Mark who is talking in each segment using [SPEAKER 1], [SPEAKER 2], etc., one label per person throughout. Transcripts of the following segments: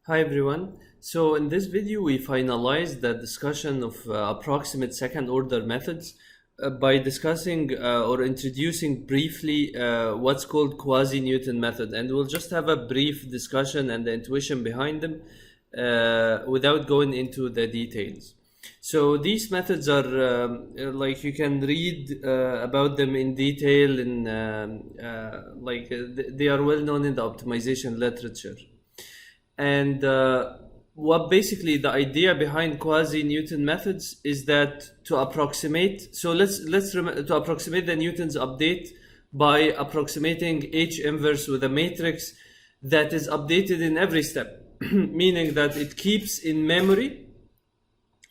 [SPEAKER 1] Hi everyone. So in this video we finalized the discussion of approximate second order methods by discussing or introducing briefly what's called Quasi-Newton method, and we'll just have a brief discussion and the intuition behind them without going into the details. So these methods are like you can read about them in detail in they are well known in the optimization literature. And what basically the idea behind Quasi-Newton methods is that to approximate, so to approximate the Newton's update by approximating H inverse with a matrix that is updated in every step, meaning that it keeps in memory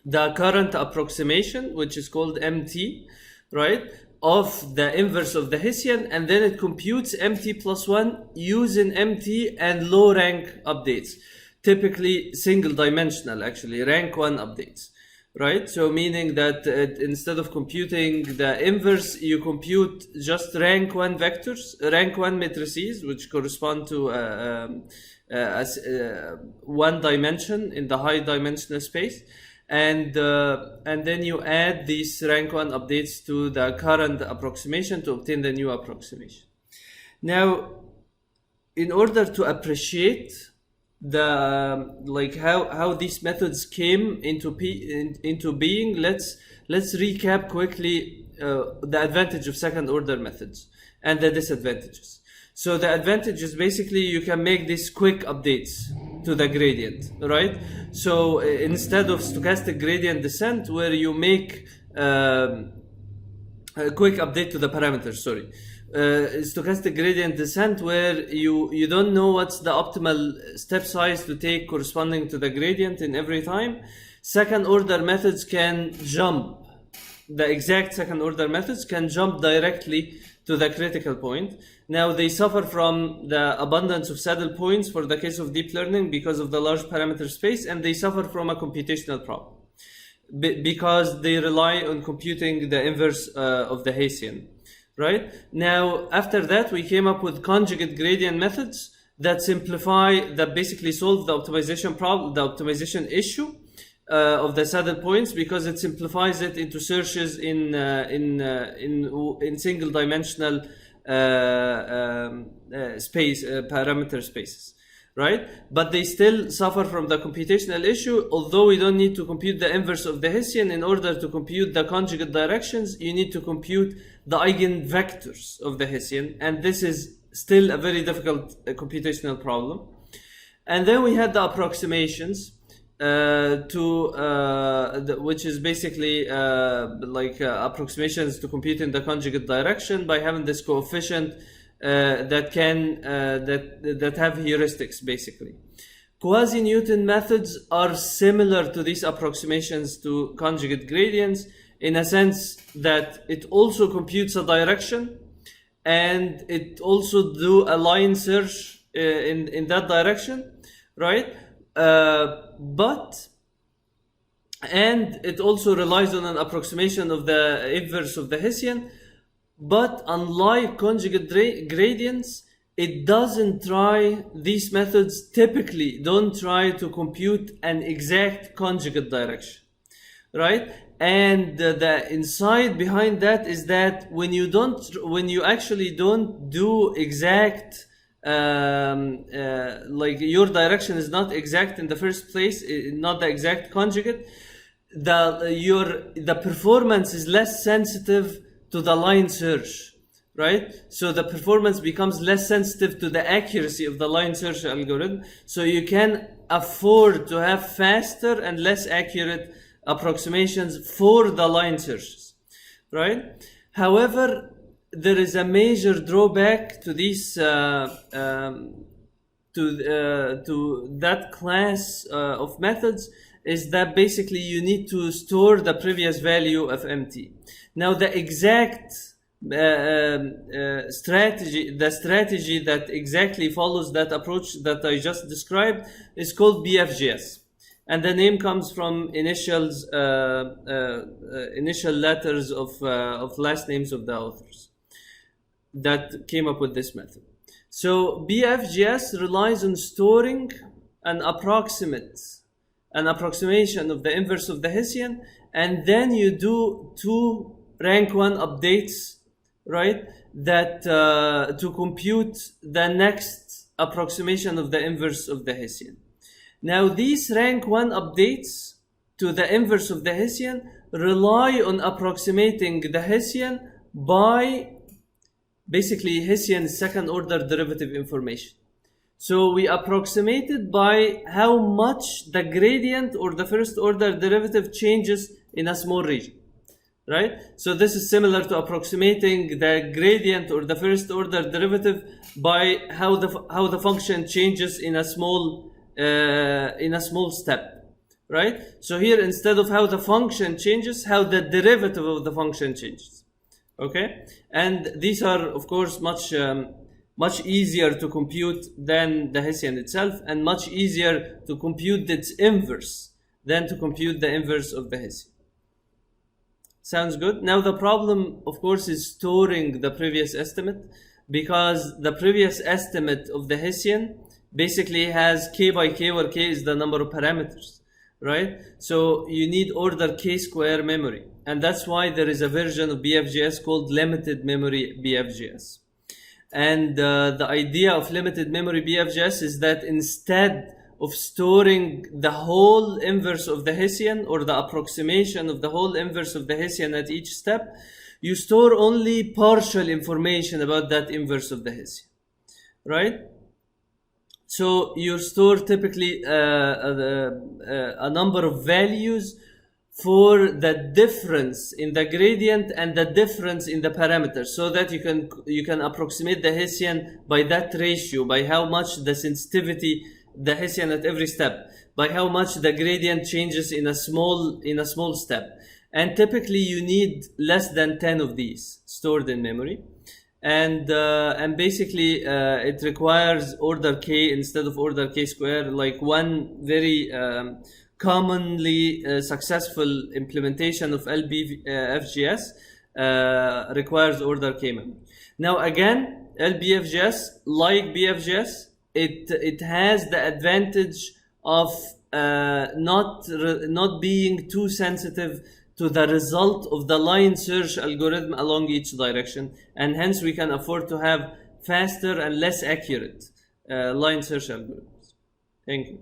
[SPEAKER 1] the current approximation, which is called MT, right, of the inverse of the Hessian, and then it computes MT plus 1 using MT and low rank updates, typically single dimensional, actually rank 1 updates, right? So meaning that instead of computing the inverse, you compute just rank 1 vectors, rank 1 matrices, which correspond to one dimension in the high dimensional space. And then you add these rank 1 updates to the current approximation to obtain the new approximation. Now, in order to appreciate the how these methods came into being, let's recap quickly the advantage of second order methods and the disadvantages. So the advantage is basically you can make these quick updates to the gradient, right? So instead of stochastic gradient descent, where you make a quick update to the parameters, stochastic gradient descent, where you don't know what's the optimal step size to take corresponding to the gradient in every time. Second order methods can jump, the exact second order methods can jump directly to the critical point. Now they suffer from the abundance of saddle points for the case of deep learning because of the large parameter space, and they suffer from a computational problem because they rely on computing the inverse of the Hessian, right? Now after that we came up with conjugate gradient methods that simplify, that basically solve the optimization problem, the optimization issue of the saddle points, because it simplifies it into searches in single dimensional parameter spaces, right? But they still suffer from the computational issue. Although we don't need to compute the inverse of the Hessian in order to compute the conjugate directions, you need to compute the eigenvectors of the Hessian, and this is still a very difficult computational problem. And then we had the approximations, which is basically approximations to compute in the conjugate direction by having this coefficient that have heuristics basically. Quasi-Newton methods are similar to these approximations to conjugate gradients in a sense that it also computes a direction and it also do a line search in that direction, right? And it also relies on an approximation of the inverse of the Hessian, but unlike conjugate gradients, it doesn't try, these methods typically don't try to compute an exact conjugate direction, right? And the insight behind that is that when you actually don't do exact, your direction is not exact in the first place, not the exact conjugate, the performance is less sensitive to the line search, right? So the performance becomes less sensitive to the accuracy of the line search algorithm, so you can afford to have faster and less accurate approximations for the line searches, right? However, there is a major drawback to these to that class of methods, is that basically you need to store the previous value of MT. Now the exact strategy that exactly follows that approach that I just described is called BFGS. And the name comes from initial letters of last names of the authors that came up with this method. So BFGS relies on storing an approximation of the inverse of the Hessian, and then you do 2 rank 1 updates, right, that to compute the next approximation of the inverse of the Hessian. Now these rank 1 updates to the inverse of the Hessian rely on approximating the Hessian by basically Hessian second order derivative information. So we approximate it by how much the gradient or the first order derivative changes in a small region, right? So this is similar to approximating the gradient or the first order derivative by how the function changes in a small step, right? So here, instead of how the function changes, how the derivative of the function changes. Okay, and these are of course much easier to compute than the Hessian itself, and much easier to compute its inverse than to compute the inverse of the Hessian. Sounds good? Now the problem, of course, is storing the previous estimate, because the previous estimate of the Hessian basically has k by k, where k is the number of parameters, right? So you need order k square memory, and that's why there is a version of BFGS called limited memory BFGS. And the idea of limited memory BFGS is that instead of storing the whole inverse of the Hessian, or the approximation of the whole inverse of the Hessian at each step, you store only partial information about that inverse of the Hessian, right? So you store typically a number of values for the difference in the gradient and the difference in the parameters, so that you can approximate the Hessian by that ratio, by how much the sensitivity, the Hessian at every step, by how much the gradient changes in a small step. And typically you need less than 10 of these stored in memory. And basically it requires order k instead of order k square. Like one very commonly successful implementation of L-BFGS requires order k memory. Now again, L-BFGS, like BFGS, it has the advantage of not being too sensitive to the result of the line search algorithm along each direction, and hence we can afford to have faster and less accurate line search algorithms. Thank you.